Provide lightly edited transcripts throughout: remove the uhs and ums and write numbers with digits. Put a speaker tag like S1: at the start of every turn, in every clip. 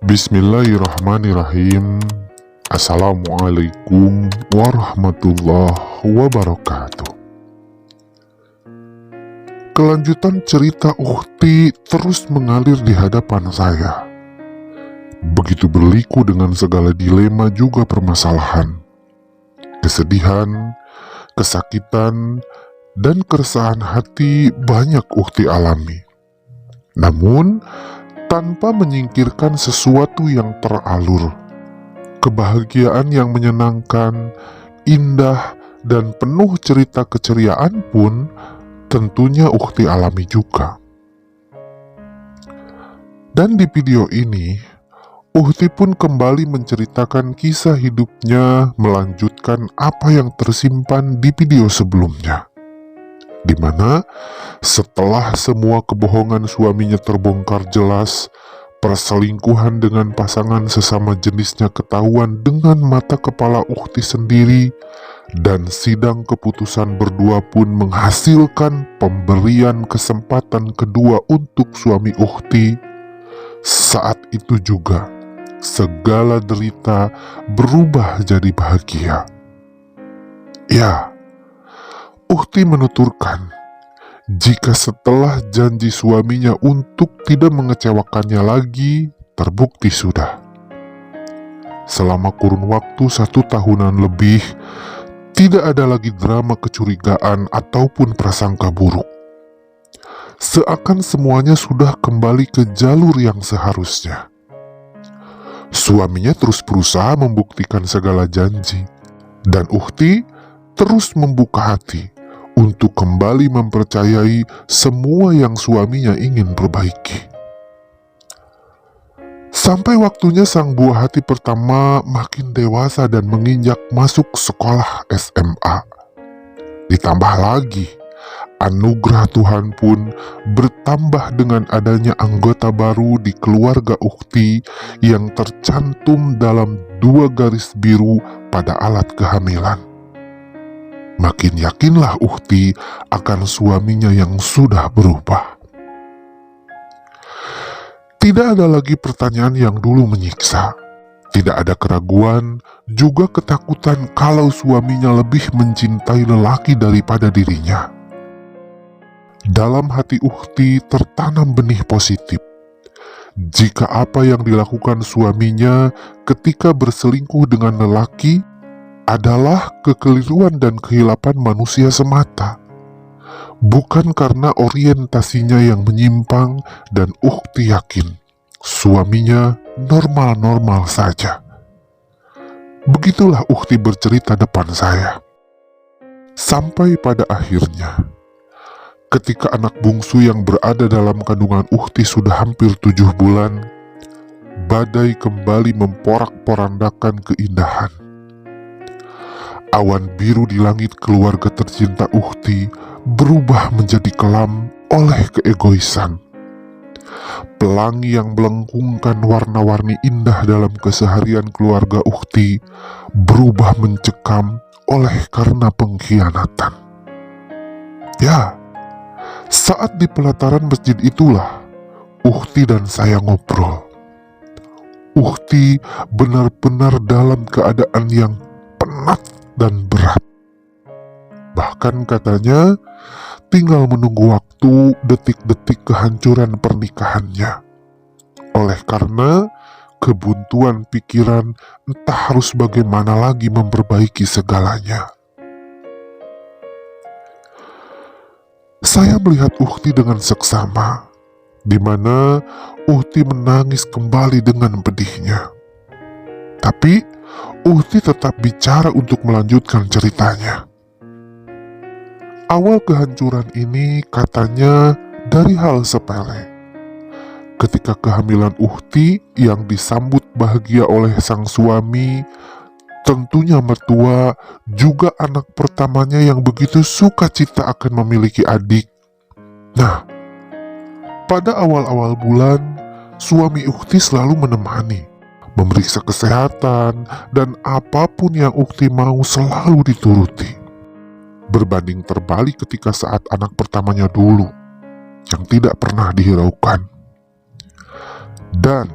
S1: Bismillahirrahmanirrahim. Assalamualaikum warahmatullahi wabarakatuh. Kelanjutan cerita Ukhti terus mengalir di hadapan saya. Begitu berliku dengan segala dilema juga permasalahan, kesedihan, kesakitan, dan keresahan hati banyak Ukhti alami. Namun, tanpa menyingkirkan sesuatu yang teralur, kebahagiaan yang menyenangkan, indah, dan penuh cerita keceriaan pun tentunya Ukhti alami juga. Dan di video ini, Ukhti pun kembali menceritakan kisah hidupnya melanjutkan apa yang tersimpan di video sebelumnya, di mana setelah semua kebohongan suaminya terbongkar jelas, perselingkuhan dengan pasangan sesama jenisnya ketahuan dengan mata kepala Ukhti sendiri, dan sidang keputusan berdua pun menghasilkan pemberian kesempatan kedua untuk suami Ukhti. Saat itu juga segala derita berubah jadi bahagia. Ya, Ukhti menuturkan, jika setelah janji suaminya untuk tidak mengecewakannya lagi terbukti sudah. Selama kurun waktu 1 tahunan lebih, tidak ada lagi drama kecurigaan ataupun prasangka buruk. Seakan semuanya sudah kembali ke jalur yang seharusnya. Suaminya terus berusaha membuktikan segala janji, dan Ukhti terus membuka hati untuk kembali mempercayai semua yang suaminya ingin perbaiki. Sampai waktunya sang buah hati pertama makin dewasa dan menginjak masuk sekolah SMA. Ditambah lagi, anugerah Tuhan pun bertambah dengan adanya anggota baru di keluarga Ukhti yang tercantum dalam 2 garis biru pada alat kehamilan. Makin yakinlah Ukhti akan suaminya yang sudah berubah. Tidak ada lagi pertanyaan yang dulu menyiksa. Tidak ada keraguan, juga ketakutan kalau suaminya lebih mencintai lelaki daripada dirinya. Dalam hati Ukhti tertanam benih positif. Jika apa yang dilakukan suaminya ketika berselingkuh dengan lelaki adalah kekeliruan dan kehilapan manusia semata, bukan karena orientasinya yang menyimpang, dan Ukhti yakin suaminya normal-normal saja. Begitulah Ukhti bercerita depan saya. Sampai pada akhirnya, ketika anak bungsu yang berada dalam kandungan Ukhti sudah hampir 7 bulan, badai kembali memporak-porandakan keindahan. Awan biru di langit keluarga tercinta Ukhti berubah menjadi kelam oleh keegoisan. Pelangi yang melengkungkan warna-warni indah dalam keseharian keluarga Ukhti berubah mencekam oleh karena pengkhianatan. Ya, saat di pelataran masjid itulah Ukhti dan saya ngobrol. Ukhti benar-benar dalam keadaan yang penat dan berat. Bahkan katanya tinggal menunggu waktu detik-detik kehancuran pernikahannya. Oleh karena kebuntuan pikiran entah harus bagaimana lagi memperbaiki segalanya. Saya melihat Ukhti dengan seksama, di mana Ukhti menangis kembali dengan pedihnya. Tapi Ukhti tetap bicara untuk melanjutkan ceritanya. Awal kehancuran ini katanya dari hal sepele. Ketika kehamilan Ukhti yang disambut bahagia oleh sang suami, tentunya mertua, juga anak pertamanya yang begitu sukacita akan memiliki adik. Nah, pada awal-awal bulan, suami Ukhti selalu menemani, memeriksa kesehatan, dan apapun yang Ukhti mau selalu dituruti. Berbanding terbalik ketika saat anak pertamanya dulu, yang tidak pernah dihiraukan. Dan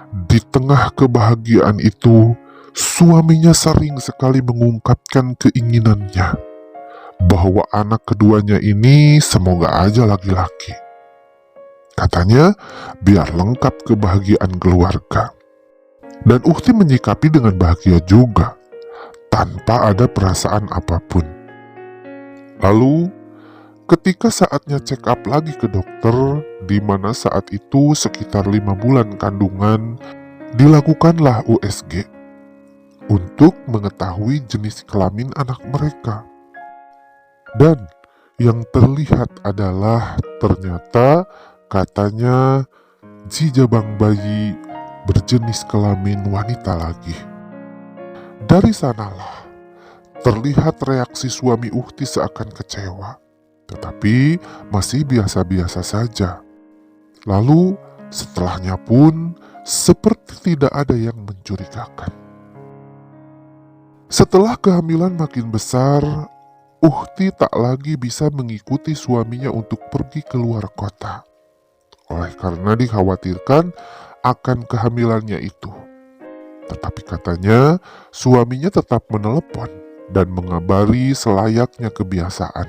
S1: Di tengah kebahagiaan itu, suaminya sering sekali mengungkapkan keinginannya bahwa anak keduanya ini semoga aja laki-laki. Katanya, biar lengkap kebahagiaan keluarga. Dan Uhti menyikapi dengan bahagia juga, tanpa ada perasaan apapun. Lalu, ketika saatnya check up lagi ke dokter, di mana saat itu sekitar 5 bulan kandungan, dilakukanlah USG untuk mengetahui jenis kelamin anak mereka. Dan yang terlihat adalah ternyata katanya jabang bayi berjenis kelamin wanita lagi. Dari sanalah terlihat reaksi suami Uhti seakan kecewa, tetapi masih biasa-biasa saja. Lalu setelahnya pun seperti tidak ada yang mencurigakan. Setelah kehamilan makin besar, Uhti tak lagi bisa mengikuti suaminya untuk pergi keluar kota, oleh karena dikhawatirkan akan kehamilannya itu. Tetapi katanya suaminya tetap menelepon dan mengabari selayaknya kebiasaan.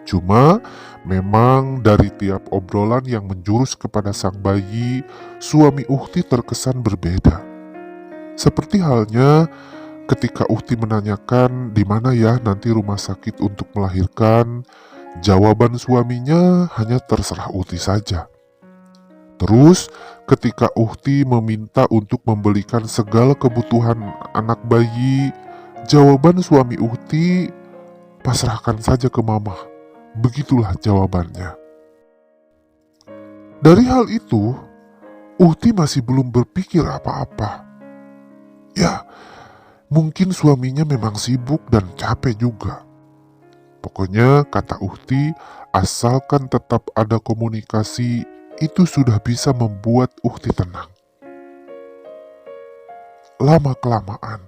S1: Cuma memang dari tiap obrolan yang menjurus kepada sang bayi, suami Uhti terkesan berbeda. Seperti halnya ketika Uhti menanyakan di mana ya nanti rumah sakit untuk melahirkan, jawaban suaminya hanya terserah Uhti saja. Terus ketika Uhti meminta untuk membelikan segala kebutuhan anak bayi, jawaban suami Uhti, pasrahkan saja ke mama. Begitulah jawabannya. Dari hal itu, Uhti masih belum berpikir apa-apa. Ya, mungkin suaminya memang sibuk dan capek juga. Pokoknya kata Uhti, asalkan tetap ada komunikasi, itu sudah bisa membuat Uhti tenang. Lama-kelamaan,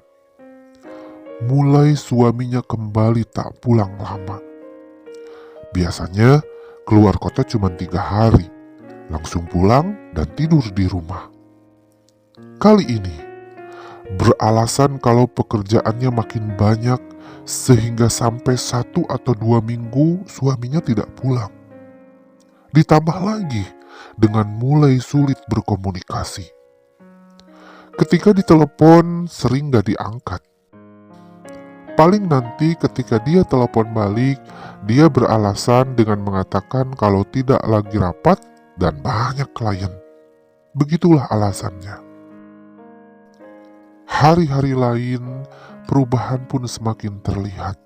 S1: mulai suaminya kembali tak pulang lama. Biasanya keluar kota cuma 3 hari, langsung pulang dan tidur di rumah. Kali ini, beralasan kalau pekerjaannya makin banyak sehingga sampai 1 atau 2 minggu suaminya tidak pulang. Ditambah lagi dengan mulai sulit berkomunikasi. Ketika ditelepon sering gak diangkat. Paling nanti ketika dia telepon balik, dia beralasan dengan mengatakan kalau tidak lagi rapat dan banyak klien. Begitulah alasannya. Hari-hari lain, perubahan pun semakin terlihat.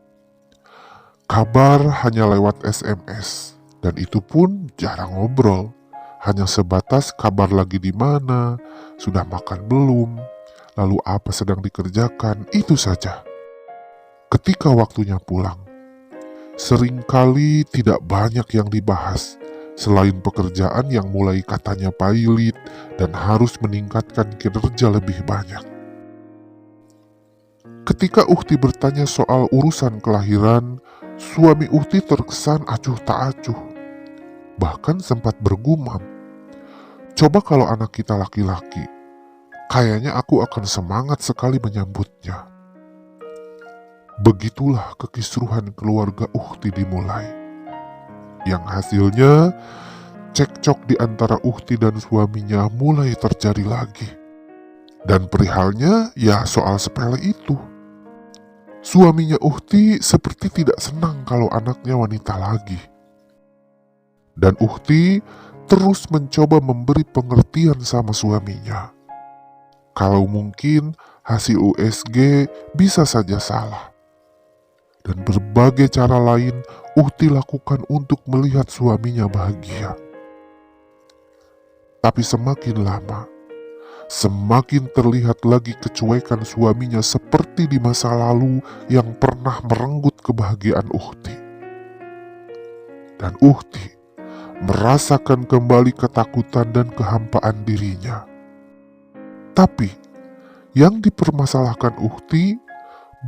S1: Kabar hanya lewat SMS, dan itu pun jarang ngobrol. Hanya sebatas kabar lagi di mana, sudah makan belum, lalu apa sedang dikerjakan, itu saja. Ketika waktunya pulang, seringkali tidak banyak yang dibahas, selain pekerjaan yang mulai katanya pailit dan harus meningkatkan kinerja lebih banyak. Ketika Uhti bertanya soal urusan kelahiran, suami Uhti terkesan acuh tak acuh. Bahkan sempat bergumam, coba kalau anak kita laki-laki, kayaknya aku akan semangat sekali menyambutnya. Begitulah kekisruhan keluarga Uhti dimulai. Yang hasilnya, cekcok di antara Uhti dan suaminya mulai terjadi lagi. Dan perihalnya ya soal sepele itu. Suaminya Uhti seperti tidak senang kalau anaknya wanita lagi. Dan Uhti terus mencoba memberi pengertian sama suaminya. Kalau mungkin hasil USG bisa saja salah. Dan berbagai cara lain Uhti lakukan untuk melihat suaminya bahagia. Tapi semakin lama, semakin terlihat lagi kecuekan suaminya seperti di masa lalu yang pernah merenggut kebahagiaan Uhti. Dan Uhti merasakan kembali ketakutan dan kehampaan dirinya. Tapi yang dipermasalahkan Uhti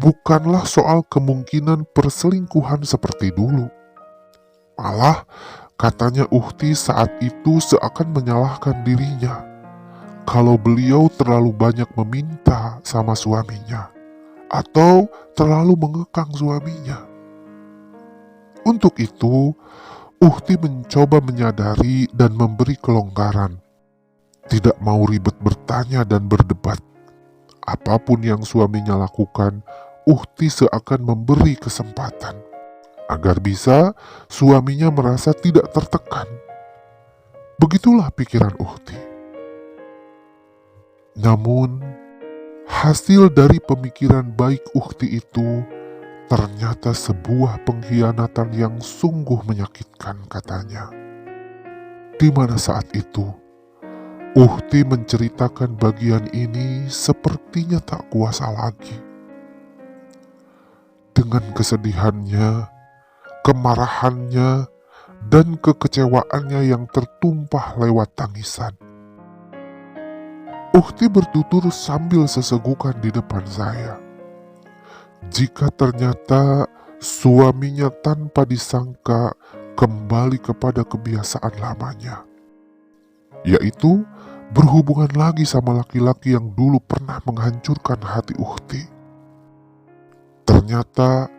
S1: bukanlah soal kemungkinan perselingkuhan seperti dulu. Malah katanya Uhti saat itu seakan menyalahkan dirinya kalau beliau terlalu banyak meminta sama suaminya atau terlalu mengekang suaminya. Untuk itu, Uhti mencoba menyadari dan memberi kelonggaran. Tidak mau ribet bertanya dan berdebat. Apapun yang suaminya lakukan, Uhti seakan memberi kesempatan agar bisa suaminya merasa tidak tertekan. Begitulah pikiran Uhti. Namun, hasil dari pemikiran baik Uhti itu ternyata sebuah pengkhianatan yang sungguh menyakitkan, katanya. Di mana saat itu, Uhti menceritakan bagian ini sepertinya tak kuasa lagi. Dengan kesedihannya, kemarahannya, dan kekecewaannya yang tertumpah lewat tangisan, Uhti bertutur sambil sesegukan di depan saya. Jika ternyata suaminya tanpa disangka kembali kepada kebiasaan lamanya, yaitu berhubungan lagi sama laki-laki yang dulu pernah menghancurkan hati Uhti. Ternyata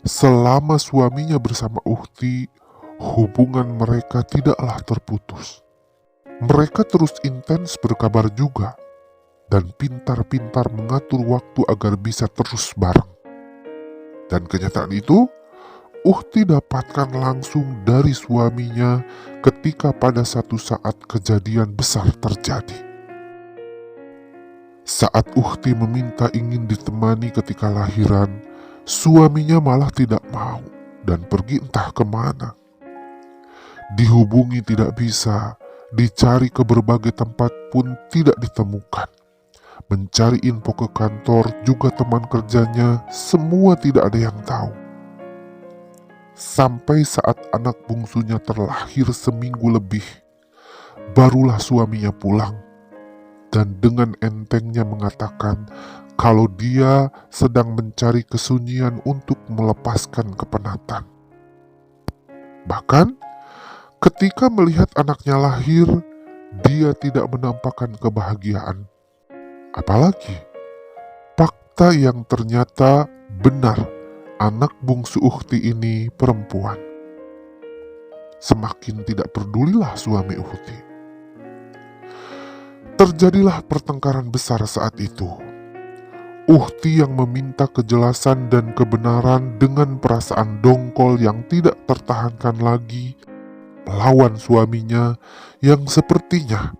S1: selama suaminya bersama Uhti, hubungan mereka tidaklah terputus. Mereka terus intens berkabar juga dan pintar-pintar mengatur waktu agar bisa terus bareng. Dan kenyataan itu Uhti dapatkan langsung dari suaminya ketika pada satu saat kejadian besar terjadi. Saat Uhti meminta ingin ditemani ketika lahiran, suaminya malah tidak mau dan pergi entah kemana. Dihubungi tidak bisa, dicari ke berbagai tempat pun tidak ditemukan. Mencari info ke kantor juga teman kerjanya, semua tidak ada yang tahu. Sampai saat anak bungsunya terlahir seminggu lebih, barulah suaminya pulang dan dengan entengnya mengatakan kalau dia sedang mencari kesunyian untuk melepaskan kepenatan. Bahkan ketika melihat anaknya lahir, dia tidak menampakkan kebahagiaan. Apalagi fakta yang ternyata benar, anak bungsu Uhti ini perempuan. Semakin tidak pedulilah suami Uhti. Terjadilah pertengkaran besar saat itu. Uhti yang meminta kejelasan dan kebenaran dengan perasaan dongkol yang tidak tertahankan lagi melawan suaminya yang sepertinya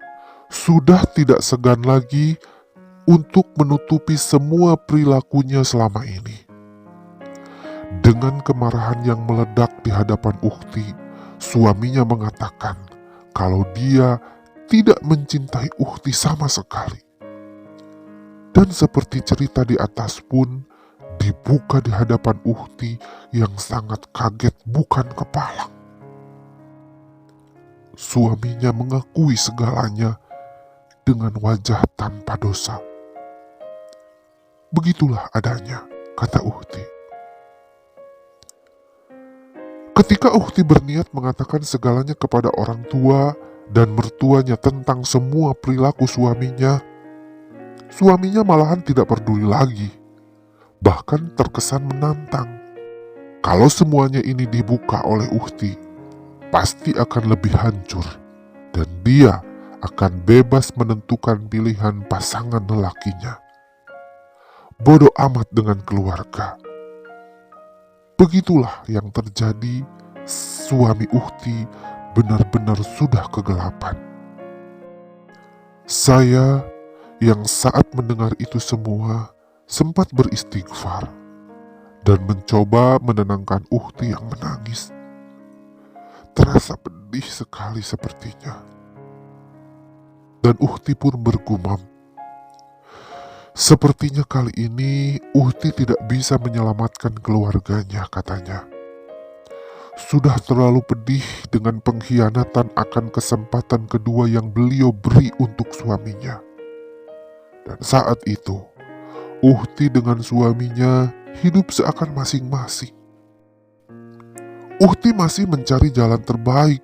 S1: sudah tidak segan lagi untuk menutupi semua perilakunya selama ini. Dengan kemarahan yang meledak di hadapan Uhti, suaminya mengatakan kalau dia tidak mencintai Uhti sama sekali. Dan seperti cerita di atas pun, dibuka di hadapan Uhti yang sangat kaget bukan kepala. Suaminya mengakui segalanya dengan wajah tanpa dosa. Begitulah adanya, kata Uhti. Ketika Uhti berniat mengatakan segalanya kepada orang tua dan mertuanya tentang semua perilaku suaminya malahan tidak peduli lagi. Bahkan terkesan menantang. Kalau semuanya ini dibuka oleh Uhti, pasti akan lebih hancur. Dan dia akan bebas menentukan pilihan pasangan lelakinya. Bodoh amat dengan keluarga. Begitulah yang terjadi. Suami Uhti benar-benar sudah kegelapan. Saya yang saat mendengar itu semua sempat beristighfar dan mencoba menenangkan Uhti yang menangis. Terasa pedih sekali sepertinya. Dan Uhti pun bergumam, sepertinya kali ini Uhti tidak bisa menyelamatkan keluarganya, katanya. Sudah terlalu pedih dengan pengkhianatan akan kesempatan kedua yang beliau beri untuk suaminya. Dan saat itu, Uhti dengan suaminya hidup seakan masing-masing. Uhti masih mencari jalan terbaik,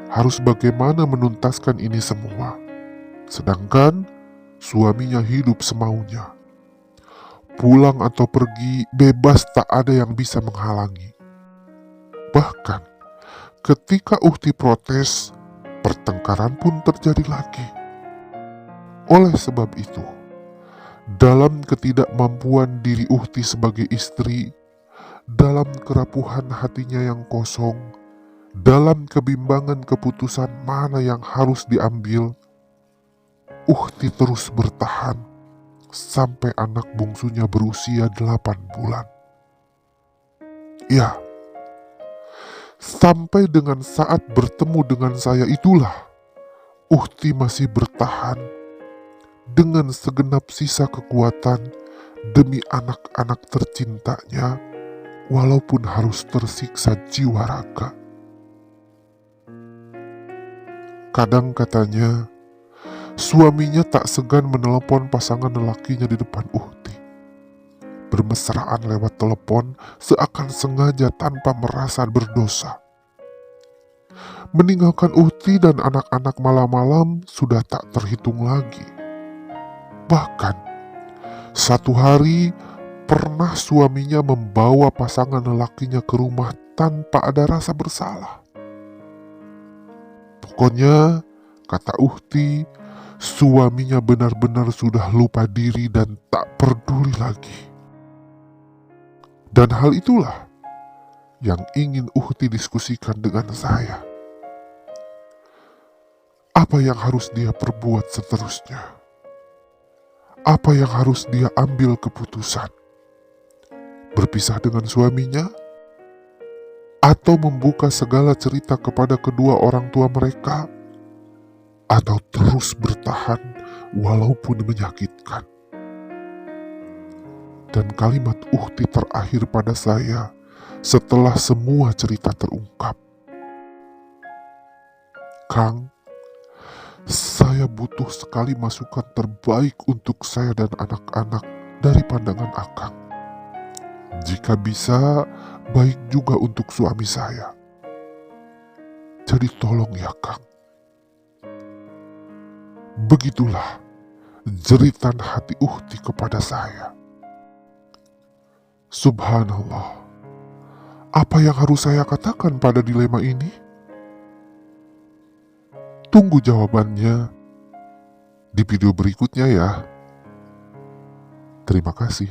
S1: harus bagaimana menuntaskan ini semua. Sedangkan suaminya hidup semaunya. Pulang atau pergi bebas, tak ada yang bisa menghalangi. Bahkan ketika Uhti protes, pertengkaran pun terjadi lagi. Oleh sebab itu, dalam ketidakmampuan diri Uhti sebagai istri, dalam kerapuhan hatinya yang kosong, dalam kebimbangan keputusan mana yang harus diambil, Uhti terus bertahan sampai anak bungsunya berusia 8 bulan. Ya, sampai dengan saat bertemu dengan saya itulah Uhti masih bertahan dengan segenap sisa kekuatan demi anak-anak tercintanya, walaupun harus tersiksa jiwa raga. Kadang katanya, suaminya tak segan menelepon pasangan lelakinya di depan Uhti. Bermesraan lewat telepon seakan sengaja tanpa merasa berdosa. Meninggalkan Uhti dan anak-anak malam-malam sudah tak terhitung lagi. Bahkan, satu hari pernah suaminya membawa pasangan lelakinya ke rumah tanpa ada rasa bersalah. Pokoknya, kata Uhti, suaminya benar-benar sudah lupa diri dan tak peduli lagi. Dan hal itulah yang ingin Uhti diskusikan dengan saya. Apa yang harus dia perbuat seterusnya? Apa yang harus dia ambil keputusan? Berpisah dengan suaminya? Atau membuka segala cerita kepada kedua orang tua mereka? Atau terus bertahan walaupun menyakitkan? Dan kalimat Uhti terakhir pada saya setelah semua cerita terungkap. Kang, saya butuh sekali masukan terbaik untuk saya dan anak-anak dari pandangan Akang. Jika bisa, baik juga untuk suami saya. Jadi tolong ya Kang. Begitulah jeritan hati Uhti kepada saya. Subhanallah, apa yang harus saya katakan pada dilema ini? Tunggu jawabannya di video berikutnya ya. Terima kasih.